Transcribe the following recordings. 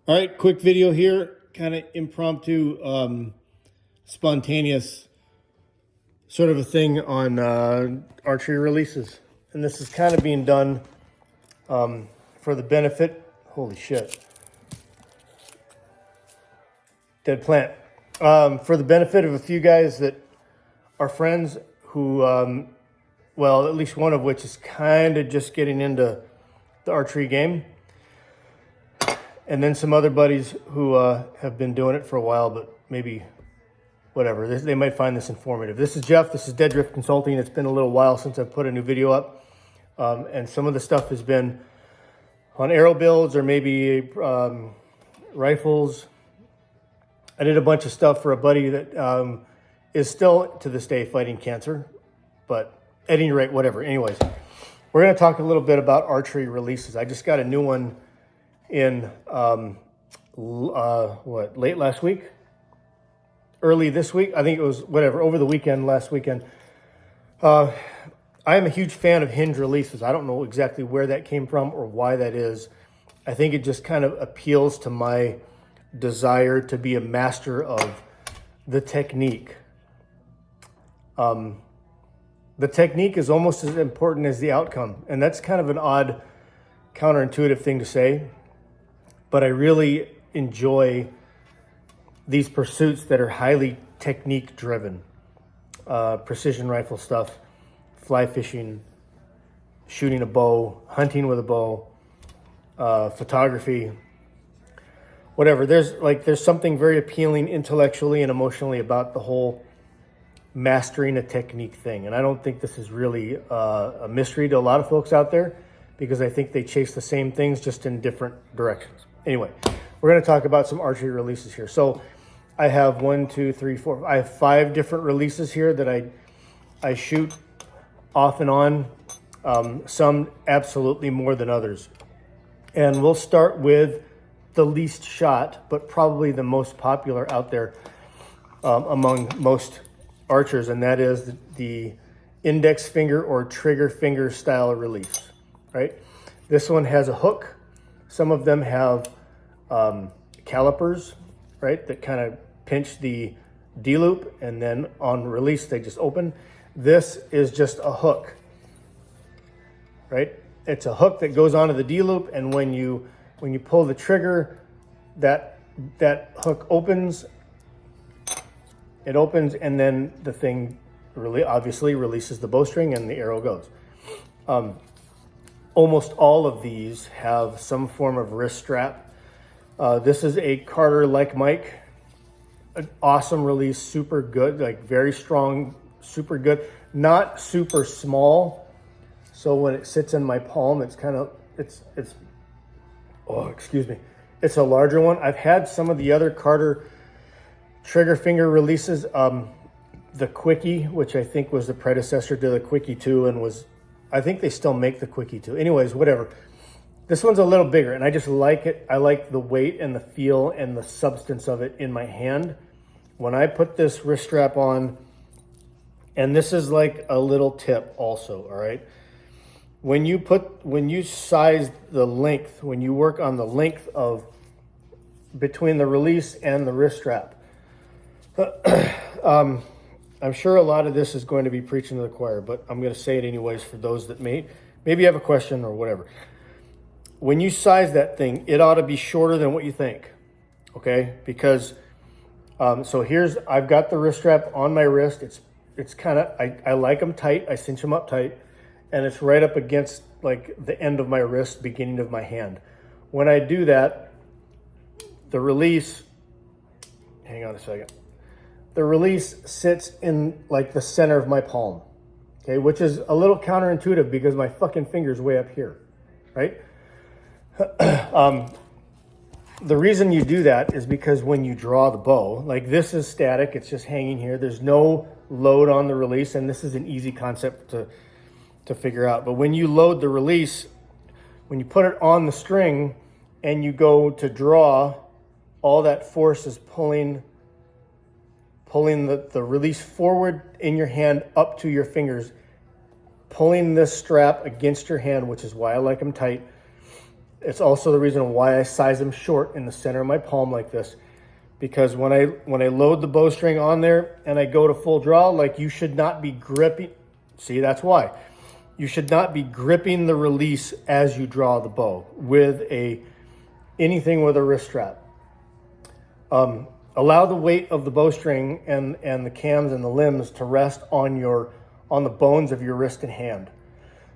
All right, quick video here, kind of impromptu, spontaneous sort of a thing on archery releases. And this is kind of being done for the benefit, holy shit, dead plant, for the benefit of a few guys that are friends who, well, at least one of which is kind of just getting into the archery game. And then some other buddies who have been doing it for a while, but maybe whatever. They might find this informative. This is Jeff. This is Dead Drift Consulting. It's been a little while since I've put a new video up. And some of the stuff has been on arrow builds or maybe rifles. I did a bunch of stuff for a buddy that is still to this day fighting cancer. But at any rate, whatever. Anyways, we're going to talk a little bit about archery releases. I just got a new one in late last week, early this week. I think it was over the weekend, last weekend. I am a huge fan of hinge releases. I don't know exactly where that came from or why that is. I think it just kind of appeals to my desire to be a master of the technique. The technique is almost as important as the outcome, and that's kind of an odd, counterintuitive thing to say. But I really enjoy these pursuits that are highly technique driven. Precision rifle stuff, fly fishing, shooting a bow, hunting with a bow, photography, whatever. There's something very appealing intellectually and emotionally about the whole mastering a technique thing. And I don't think this is really a mystery to a lot of folks out there, because I think they chase the same things just in different directions. Anyway, we're going to talk about some archery releases here. So I have 5 different releases here that I shoot off and on, some absolutely more than others. And we'll start with the least shot, but probably the most popular out there among most archers, and that is the index finger or trigger finger style release, right? This one has a hook. Some of them have calipers, right, that kind of pinch the D-loop, and then on release they just open. This is just a hook, right? It's a hook that goes onto the D-loop, and when you pull the trigger, that hook opens. It opens, and then the thing really obviously releases the bowstring, and the arrow goes. Almost all of these have some form of wrist strap. This is a Carter like Mike. An awesome release, super good, like very strong, super good. Not super small, so when it sits in my palm, it's it's a larger one. I've had some of the other Carter trigger finger releases. The Quickie, which I think was the predecessor to the Quickie 2, and I think they still make the Quickie 2. Anyways, whatever. This one's a little bigger, and I just like it. I like the weight and the feel and the substance of it in my hand. When I put this wrist strap on, and this is like a little tip also, all right? When you size the length, when you work on the length of between the release and the wrist strap, I'm sure a lot of this is going to be preaching to the choir, but I'm going to say it anyways for those that maybe have a question or whatever. When you size that thing, it ought to be shorter than what you think, okay? Because, so I've got the wrist strap on my wrist. It's kind of, I like them tight. I cinch them up tight, and it's right up against like the end of my wrist, beginning of my hand. When I do that, the release, hang on a second. The release sits in like the center of my palm, okay? Which is a little counterintuitive because my fucking finger's way up here, right? The reason you do that is because when you draw the bow, like this is static, it's just hanging here. There's no load on the release, and this is an easy concept to figure out. But when you load the release, when you put it on the string and you go to draw, all that force is pulling the release forward in your hand up to your fingers, pulling this strap against your hand, which is why I like them tight. It's also the reason why I size them short in the center of my palm like this, because when I load the bowstring on there and I go to full draw, like, you should not be gripping. See, that's why. You should not be gripping the release as you draw the bow with anything with a wrist strap. Allow the weight of the bowstring and the cams and the limbs to rest on the bones of your wrist and hand.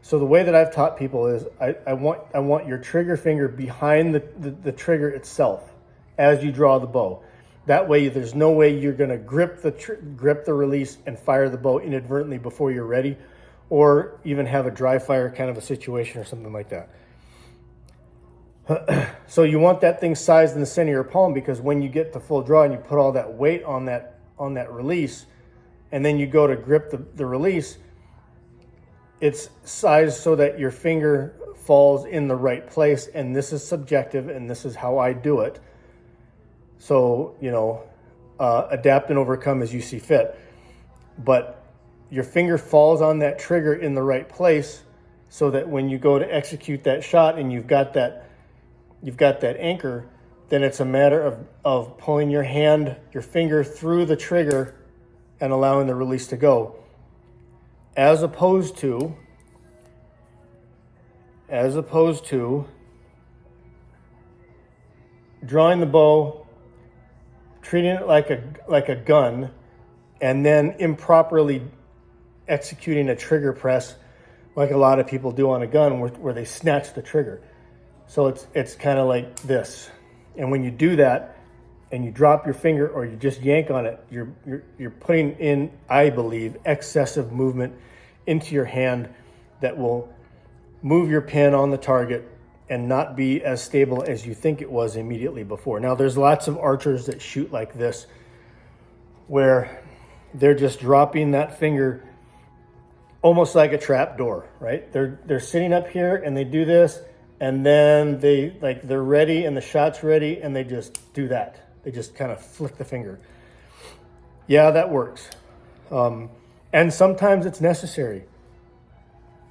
So the way that I've taught people is I want your trigger finger behind the trigger itself as you draw the bow. That way, there's no way you're going to grip the release and fire the bow inadvertently before you're ready, or even have a dry fire kind of a situation or something like that. So you want that thing sized in the center of your palm, because when you get to full draw and you put all that weight on that release, and then you go to grip the release, it's sized so that your finger falls in the right place. And this is subjective, and this is how I do it. So, adapt and overcome as you see fit. But your finger falls on that trigger in the right place, so that when you go to execute that shot and you've got that anchor, then it's a matter of pulling your finger through the trigger and allowing the release to go, as opposed to drawing the bow, treating it like a gun, and then improperly executing a trigger press like a lot of people do on a gun, where they snatch the trigger. So it's kind of like this. And when you do that and you drop your finger or you just yank on it, you're putting in, I believe, excessive movement into your hand that will move your pin on the target and not be as stable as you think it was immediately before. Now, there's lots of archers that shoot like this, where they're just dropping that finger almost like a trap door, right? They're sitting up here and they do this, and then they're ready and the shot's ready, and they just do that. They just kind of flick the finger. Yeah, that works. And sometimes it's necessary,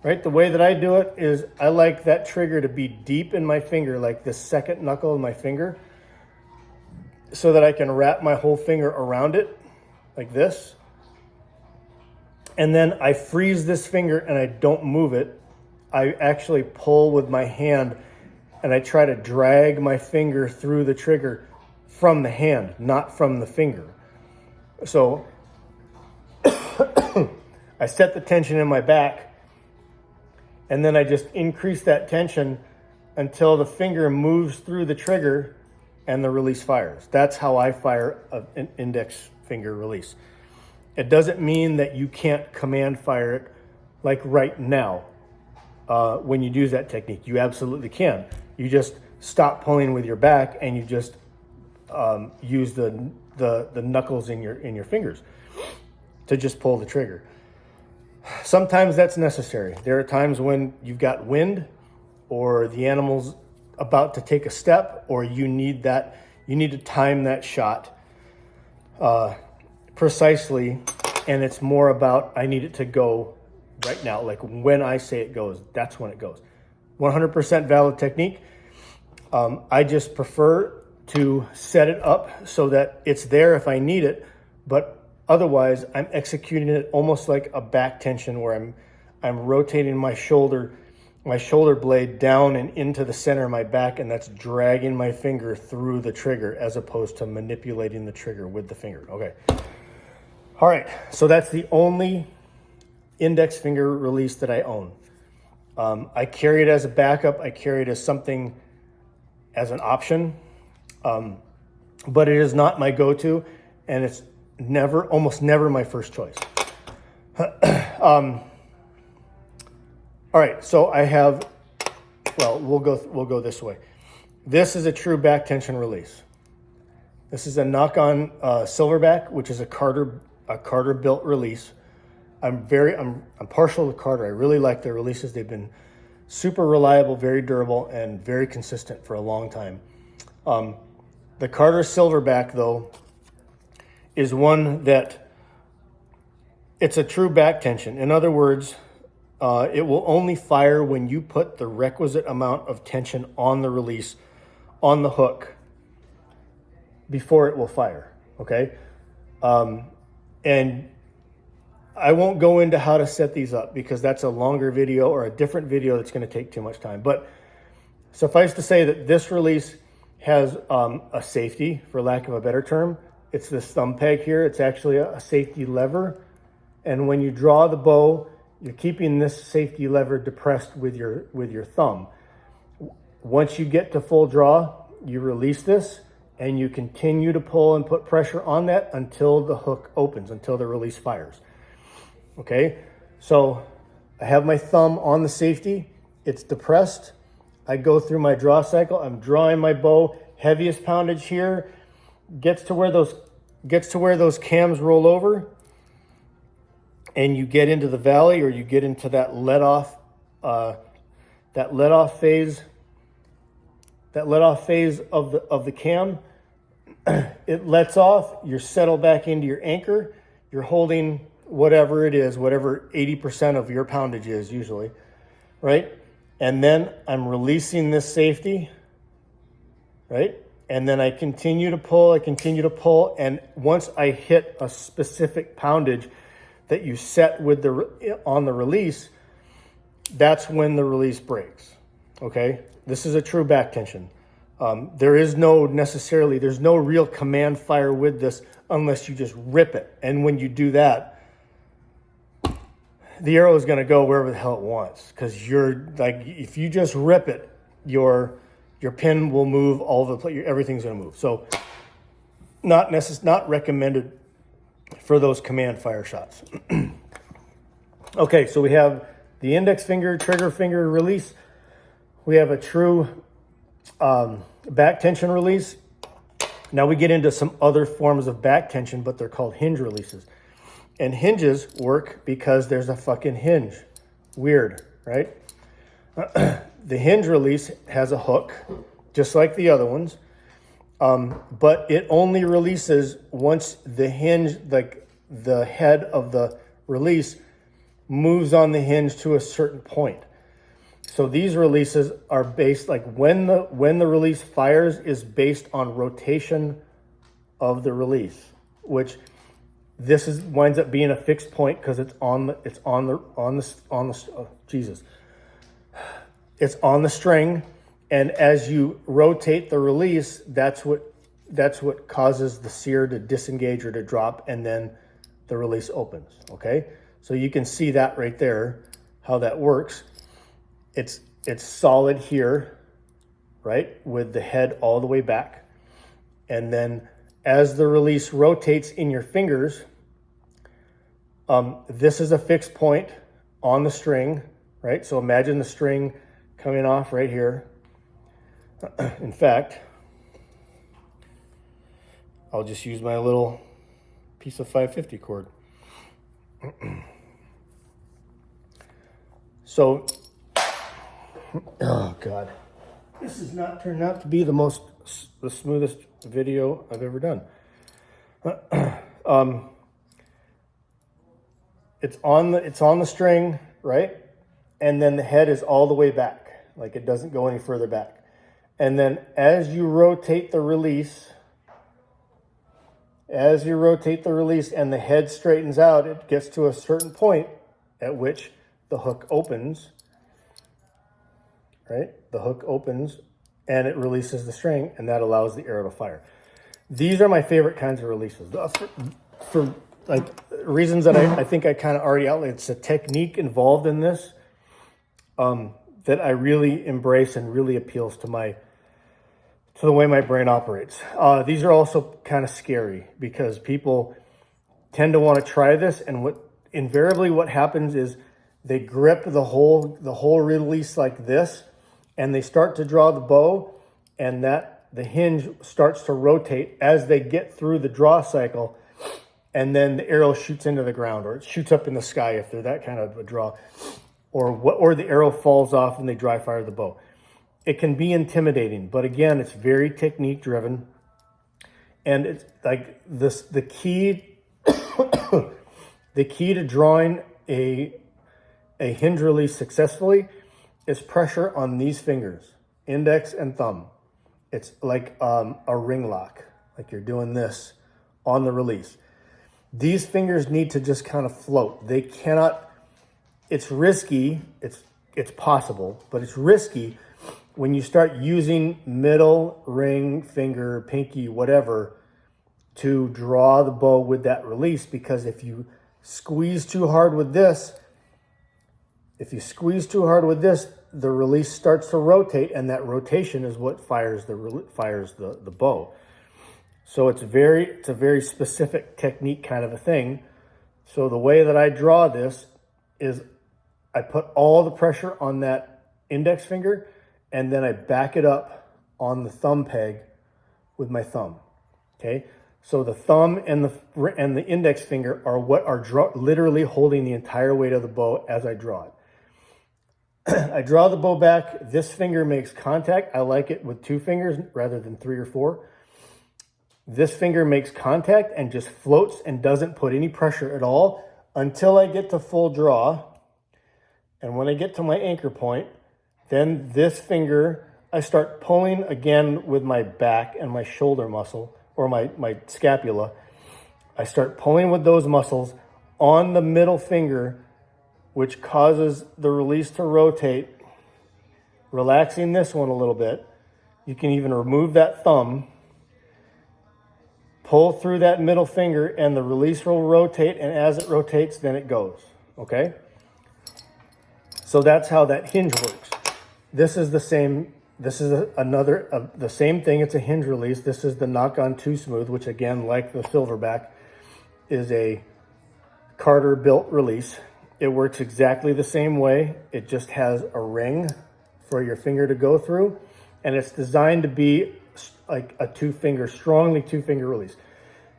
right? The way that I do it is I like that trigger to be deep in my finger, like the second knuckle of my finger, so that I can wrap my whole finger around it like this. And then I freeze this finger and I don't move it. I actually pull with my hand and I try to drag my finger through the trigger from the hand, not from the finger. So I set the tension in my back, and then I just increase that tension until the finger moves through the trigger and the release fires. That's how I fire an index finger release. It doesn't mean that you can't command fire it like right now. When you use that technique, you absolutely can. You just stop pulling with your back and you just use the knuckles in your fingers to just pull the trigger. Sometimes that's necessary. There are times when you've got wind, or the animal's about to take a step, or you need to time that shot precisely, and it's more about, I need it to go right now. Like when I say it goes, that's when it goes. 100% valid technique. I just prefer to set it up so that it's there if I need it, but otherwise I'm executing it almost like a back tension, where I'm rotating my shoulder blade down and into the center of my back, and that's dragging my finger through the trigger as opposed to manipulating the trigger with the finger. Okay. All right, so that's the only index finger release that I own. I carry it as a backup. I carry it as something, as an option, but it is not my go-to, and it's almost never my first choice. All right, so I have, we'll go this way. This is a true back tension release. This is a knock-on silverback, which is a Carter built release. I'm partial to Carter. I really like their releases. They've been super reliable, very durable, and very consistent for a long time. The Carter silverback, though, is one that it's a true back tension. In other words, It will only fire when you put the requisite amount of tension on the release on the hook before it will fire, okay? And I won't go into how to set these up because that's a longer video or a different video that's going to take too much time. But suffice to say that this release has a safety, for lack of a better term. It's this thumb peg here. It's actually a safety lever. And when you draw the bow, you're keeping this safety lever depressed with your thumb. Once you get to full draw, you release this and you continue to pull and put pressure on that until the hook opens, until the release fires. Okay, so I have my thumb on the safety. It's depressed. I go through my draw cycle. I'm drawing my bow. Heaviest poundage here gets to where those cams roll over, and you get into the valley, or you get into that let off phase. That let off phase of the cam. It lets off. You settle back into your anchor. You're holding whatever it is, whatever 80% of your poundage is usually, right? And then I'm releasing this safety, right? And then I continue to pull, and once I hit a specific poundage that you set with on the release, that's when the release breaks, okay? This is a true back tension. There's no real command fire with this unless you just rip it. And when you do that, the arrow is going to go wherever the hell it wants, because if you just rip it, your pin will move all over the place. Everything's going to move. So not recommended for those command fire shots. Okay, so we have the index finger, trigger finger release. We have a true back tension release. Now we get into some other forms of back tension, but they're called hinge releases. And hinges work because there's a fucking hinge. Weird, right? The hinge release has a hook, just like the other ones. But it only releases once the hinge, like the head of the release, moves on the hinge to a certain point. So these releases are based, like when the release fires is based on rotation of the release, which this winds up being a fixed point because it's on the string, and as you rotate the release, that's what causes the sear to disengage or to drop, and then the release opens. Okay, so you can see that right there, how that works. It's solid here, right, with the head all the way back, and then as the release rotates in your fingers, this is a fixed point on the string, right? So imagine the string coming off right here. In fact, I'll just use my little piece of 550 cord. So, oh God, this has not turned out to be the smoothest video I've ever done. It's on the string, right? And then the head is all the way back, like it doesn't go any further back. And then as you rotate the release and the head straightens out, it gets to a certain point at which the hook opens, right? The hook opens and it releases the string, and that allows the arrow to fire. These are my favorite kinds of releases. For like reasons that I think I kind of already outlined. It's a technique involved in this that I really embrace and really appeals to the way my brain operates. These are also kind of scary because people tend to want to try this, and what happens is they grip the whole release like this, and they start to draw the bow, and that the hinge starts to rotate as they get through the draw cycle, and then the arrow shoots into the ground, or it shoots up in the sky if they're that kind of a draw, or the arrow falls off and they dry fire the bow. It can be intimidating, but again, it's very technique driven, and it's like this. The key to drawing a a hinge release successfully is pressure on these fingers, index and thumb. It's like a ring lock, like you're doing this on the release. These fingers need to just kind of float. They cannot, it's risky, it's possible, but it's risky when you start using middle, ring, finger, pinky, whatever, to draw the bow with that release, because if you squeeze too hard with this, the release starts to rotate, and that rotation is what fires the bow. So it's a very specific technique kind of a thing. So the way that I draw this is I put all the pressure on that index finger, and then I back it up on the thumb peg with my thumb. Okay, so the thumb and the index finger are what are literally holding the entire weight of the bow as I draw it. I draw the bow back. This finger makes contact. I like it with 2 fingers rather than 3 or 4. This finger makes contact and just floats and doesn't put any pressure at all until I get to full draw. And when I get to my anchor point, then this finger, I start pulling again with my back and my shoulder muscle, or my scapula. I start pulling with those muscles on the middle finger, which causes the release to rotate, relaxing this one a little bit. You can even remove that thumb, pull through that middle finger, and the release will rotate, and as it rotates, then it goes, okay? So that's how that hinge works. This is the same, the same thing, it's a hinge release. This is the Knock-On 2 Smooth, which again, like the Silverback, is a Carter built release. It works exactly the same way. It just has a ring for your finger to go through, and it's designed to be like a strongly two finger release.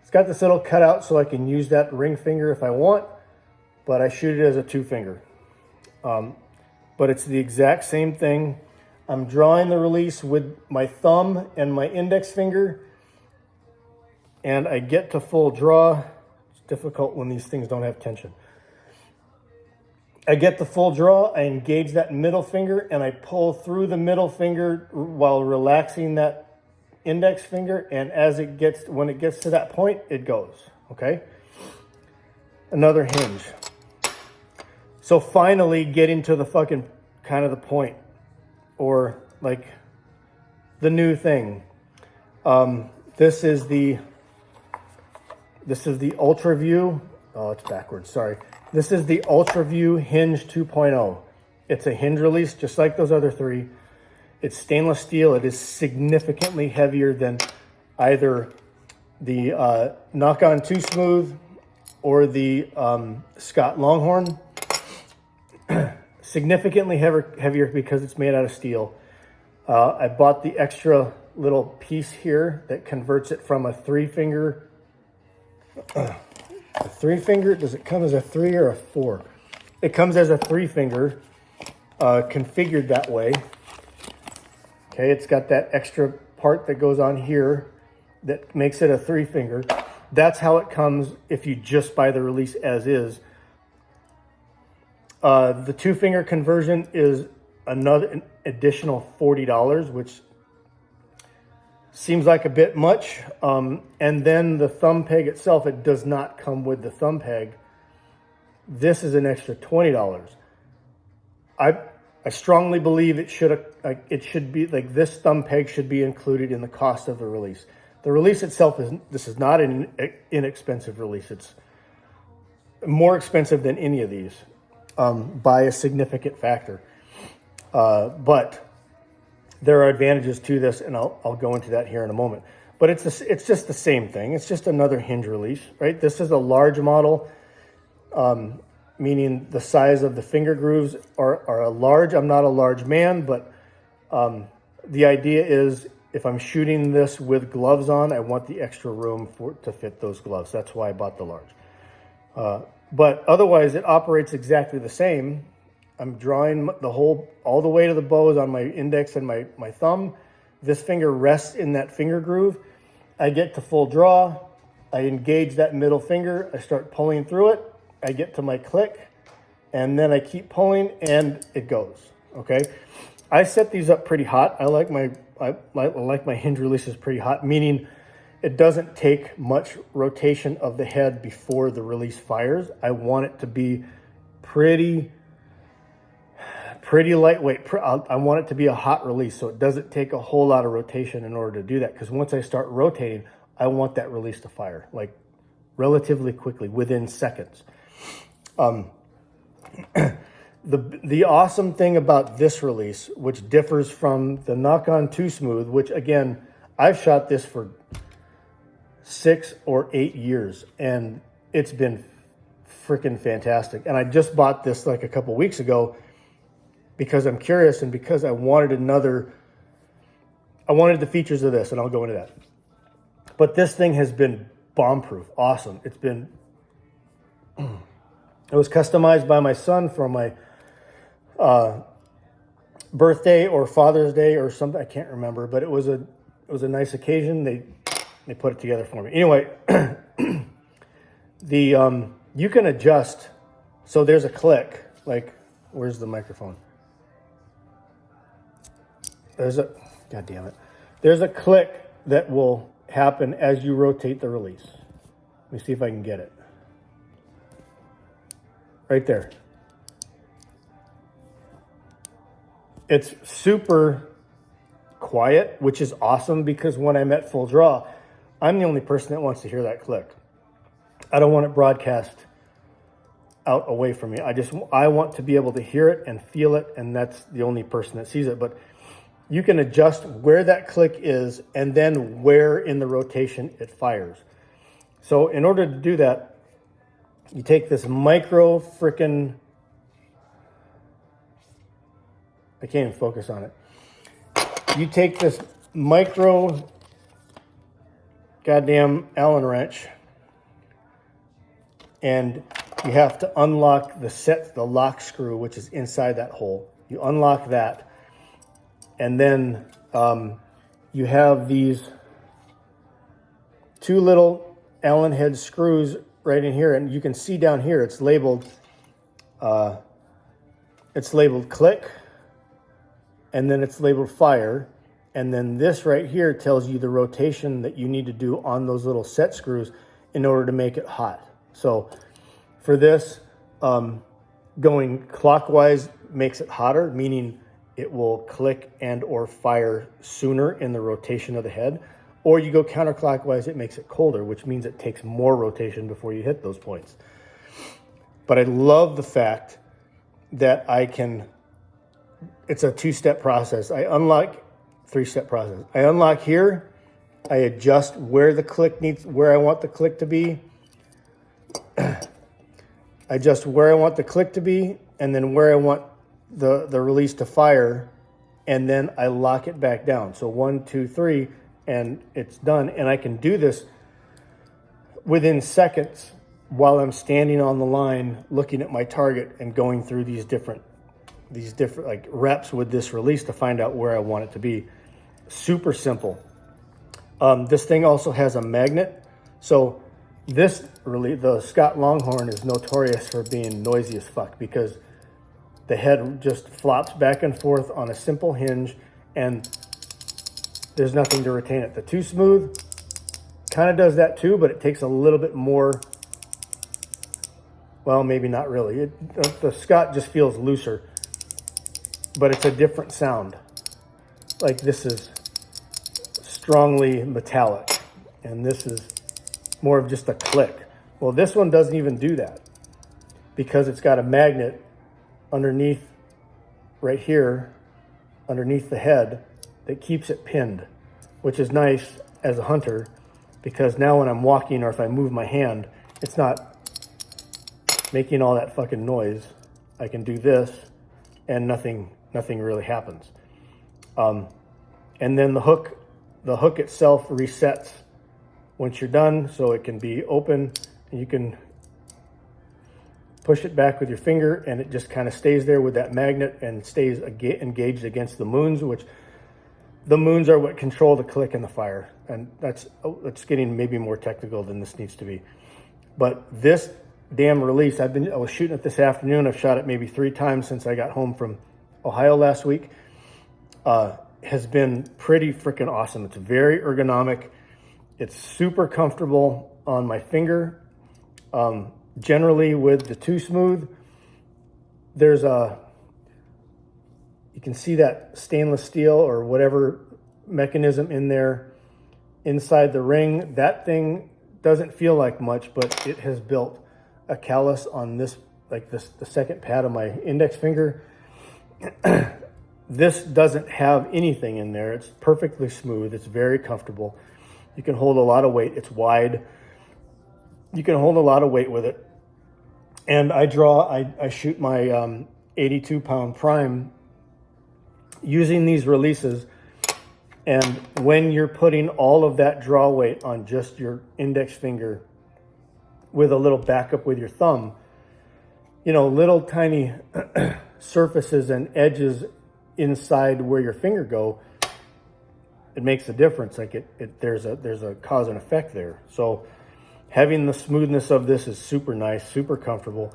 It's got this little cutout so I can use that ring finger if I want, but I shoot it as a 2 finger. But it's the exact same thing. I'm drawing the release with my thumb and my index finger, and I get to full draw. It's difficult when these things don't have tension. I get the full draw, I engage that middle finger, and I pull through the middle finger while relaxing that index finger, and when it gets to that point, it goes, okay? Another hinge. So finally getting to the fucking kind of the point, or like the new thing. This is the Ultraview. Oh, it's backwards, sorry. This is the Ultraview Hinge 2.0. It's a hinge release, just like those other 3. It's stainless steel. It is significantly heavier than either the Knock-On 2 Smooth or the Scott Longhorn. Significantly heavier because it's made out of steel. I bought the extra little piece here that converts it from a 3-finger. A 3-finger, does it come as a 3 or a 4? It comes as a 3-finger, configured that way. Okay, it's got that extra part that goes on here that makes it a 3-finger. That's how it comes if you just buy the release as is. The 2-finger conversion is an additional $40, which seems like a bit much. And then the thumb peg itself, it does not come with the thumb peg. This is an extra $20. I strongly believe it should be like this thumb peg should be included in the cost of the release. The release itself is not an inexpensive release. It's more expensive than any of these by a significant factor. But there are advantages to this, and I'll go into that here in a moment. But it's just the same thing. It's just another hinge release, right? This is a large model, meaning the size of the finger grooves are a large. I'm not a large man, but the idea is if I'm shooting this with gloves on, I want the extra room to fit those gloves. That's why I bought the large. But otherwise, it operates exactly the same. I'm drawing all the way to the bows on my index and my thumb. This finger rests in that finger groove. I get to full draw. I engage that middle finger. I start pulling through it. I get to my click. and then I keep pulling and it goes. Okay. I set these up pretty hot. I like my hinge releases pretty hot, meaning it doesn't take much rotation of the head before the release fires. I want it to be pretty lightweight. I want it to be a hot release, so it doesn't take a whole lot of rotation in order to do that. Because once I start rotating, I want that release to fire like relatively quickly, within seconds. The awesome thing about this release, which differs from the Knock-On 2 Smooth, which again, I've shot this for 6 or 8 years, and it's been freaking fantastic. And I just bought this like a couple weeks ago because I'm curious and because I wanted the features of this, and I'll go into that. But this thing has been bomb-proof, awesome. It was customized by my son for my birthday or Father's Day or something. I can't remember, but it was a nice occasion. They put it together for me. Anyway, you can adjust. So there's a click. Like, where's the microphone? God damn it. There's a click that will happen as you rotate the release. Let me see if I can get it. Right there. It's super quiet, which is awesome because when I'm at full draw, I'm the only person that wants to hear that click. I don't want it broadcast out away from me. I want to be able to hear it and feel it, and that's the only person that sees it. But you can adjust where that click is and then where in the rotation it fires. So in order to do that, you take this micro frickin', I can't even focus on it. You take this micro goddamn Allen wrench, and you have to unlock the lock screw, which is inside that hole. You unlock that, and then you have these 2 little Allen head screws right in here, and you can see down here it's labeled click, and then it's labeled fire, and then this right here tells you the rotation that you need to do on those little set screws in order to make it hot. So for this, going clockwise makes it hotter, meaning it will click and or fire sooner in the rotation of the head. Or you go counterclockwise, it makes it colder, which means it takes more rotation before you hit those points. But I love the fact that it's a 2-step process. 3-step process. I unlock here, I adjust where I want the click to be. I adjust where I want the click to be, and then where I want the release to fire, and then I lock it back down. So 1, 2, 3, and it's done. And I can do this within seconds while I'm standing on the line looking at my target and going through these different like reps with this release to find out where I want it to be. Super simple. This thing also has a magnet. So the Scott Longhorn is notorious for being noisy as fuck because the head just flops back and forth on a simple hinge and there's nothing to retain it. The 2 Smooth kind of does that too, but it takes a little bit more. Well, maybe not really. The Scott just feels looser, but it's a different sound. Like this is strongly metallic, and this is more of just a click. Well, this one doesn't even do that because it's got a magnet underneath right here, underneath the head, that keeps it pinned, which is nice as a hunter because now when I'm walking or if I move my hand, it's not making all that fucking noise. I can do this and nothing really happens. And then the hook itself resets once you're done, so it can be open and you can push it back with your finger and it just kind of stays there with that magnet and stays engaged against the moons, which the moons are what control the click and the fire. And that's getting maybe more technical than this needs to be. But this damn release. I was shooting it this afternoon. I've shot it maybe 3 times since I got home from Ohio last week. Has been pretty freaking awesome. It's very ergonomic. It's super comfortable on my finger. Generally with the Too Smooth, there's you can see that stainless steel or whatever mechanism in there inside the ring. That thing doesn't feel like much, but it has built a callus on this, like this, the second pad of my index finger. This doesn't have anything in there. It's perfectly smooth. It's very comfortable. You can hold a lot of weight. It's wide. You can hold a lot of weight with it. And I shoot my 82 pound prime using these releases. And when you're putting all of that draw weight on just your index finger with a little backup with your thumb, you know, little tiny surfaces and edges inside where your finger go, it makes a difference. Like there's a cause and effect there. So having the smoothness of this is super nice, super comfortable.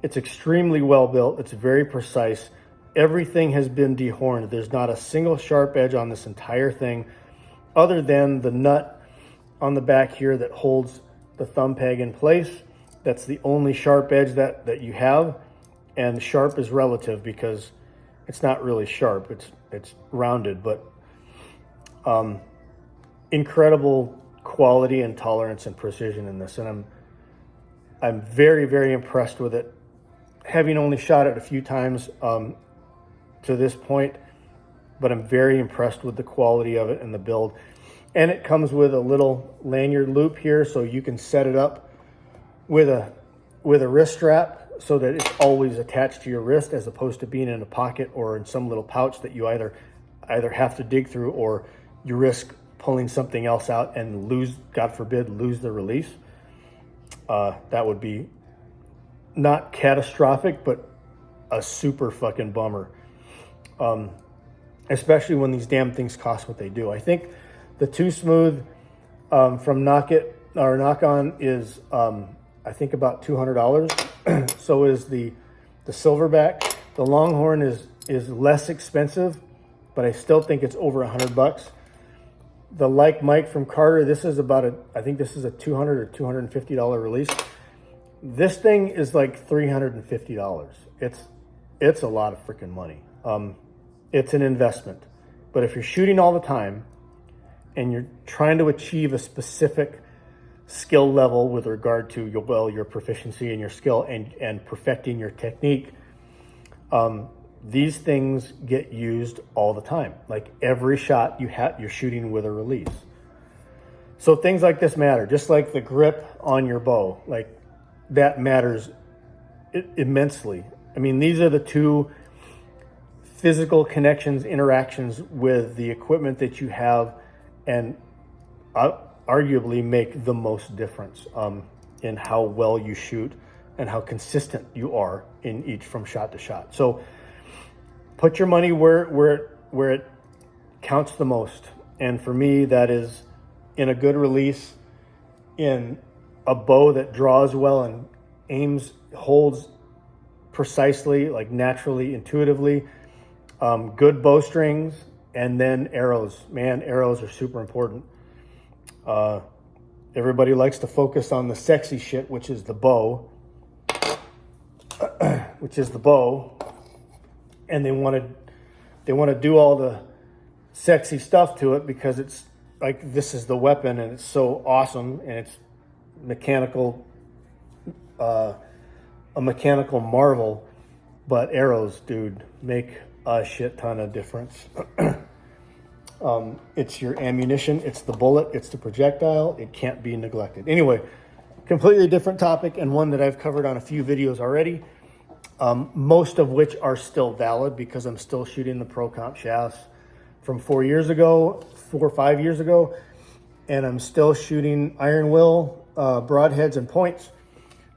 It's extremely well built. It's very precise. Everything has been dehorned. There's not a single sharp edge on this entire thing other than the nut on the back here that holds the thumb peg in place. That's the only sharp edge that you have. And sharp is relative because it's not really sharp. It's rounded, but incredible quality and tolerance and precision in this. And I'm very, very impressed with it. Having only shot it a few times to this point, but I'm very impressed with the quality of it and the build. And it comes with a little lanyard loop here, so you can set it up with a wrist strap so that it's always attached to your wrist, as opposed to being in a pocket or in some little pouch that you either have to dig through, or you risk pulling something else out and lose, God forbid, lose the release. That would be not catastrophic, but a super fucking bummer. Especially when these damn things cost what they do. I think the Too Smooth from Knock On is I think about $200. So is the Silverback. The Longhorn is less expensive, but I still think it's over $100. The Like Mike from Carter, this is about I think this is a $200 or $250 release. This thing is like $350. It's a lot of freaking money. It's an investment. But if you're shooting all the time and you're trying to achieve a specific skill level with regard to your proficiency and your skill and perfecting your technique, these things get used all the time. Like every shot you're shooting with a release. So things like this matter, just like the grip on your bow, like that matters immensely. I mean, these are the two physical connections, interactions with the equipment that you have, and arguably make the most difference in how well you shoot and how consistent you are in each from shot to shot. So put your money where it counts the most. And for me, that is in a good release, in a bow that draws well and holds precisely, like naturally, intuitively, good bowstrings, and then arrows. Man, arrows are super important. Everybody likes to focus on the sexy shit, which is the bow, and they want to do all the sexy stuff to it because it's like, this is the weapon and it's so awesome and it's mechanical, a mechanical marvel. But arrows, dude, make a shit ton of difference. It's your ammunition, it's the bullet, it's the projectile. It can't be neglected. Anyway, completely different topic, and one that I've covered on a few videos already, most of which are still valid because I'm still shooting the Pro Comp shafts from 4 or 5 years ago, and I'm still shooting iron will, broadheads and points,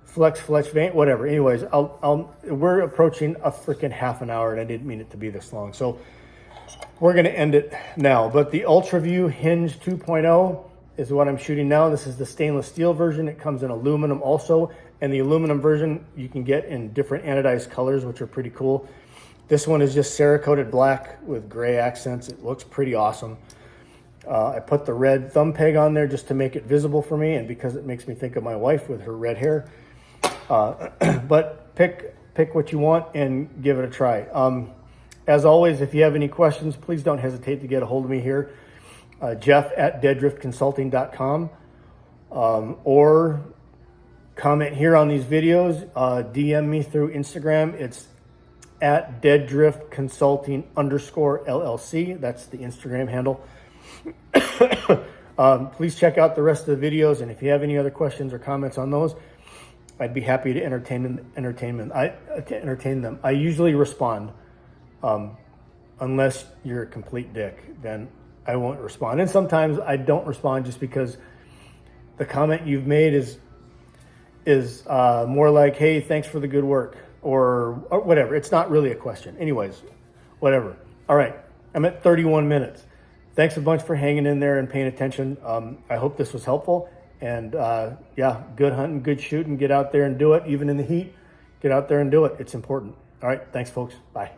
flex vein, whatever. Anyways, we're approaching a freaking half an hour, and I didn't mean it to be this long, so we're going to end it now. But the Ultraview Hinge 2.0 is what I'm shooting now. This is the stainless steel version. It comes in aluminum also, And the aluminum version you can get in different anodized colors, which are pretty cool. This one is just Cerakoted black with gray accents. It looks pretty awesome. I put the red thumb peg on there just to make it visible for me, and because it makes me think of my wife with her red hair. But pick what you want and give it a try. As always, if you have any questions, please don't hesitate to get a hold of me here. Jeff@deaddriftconsulting.com, or comment here on these videos. DM me through Instagram. It's at deaddriftconsulting_LLC. That's the Instagram handle. Please check out the rest of the videos, and if you have any other questions or comments on those, I'd be happy to entertain them. I usually respond, unless you're a complete dick, then I won't respond. And sometimes I don't respond just because the comment you've made is more like, hey, thanks for the good work, or whatever. It's not really a question. Anyways, whatever. All right, I'm at 31 minutes. Thanks a bunch for hanging in there and paying attention. I hope this was helpful. And yeah, good hunting, good shooting. Get out there and do it, even in the heat. Get out there and do it. It's important. All right, thanks, folks. Bye.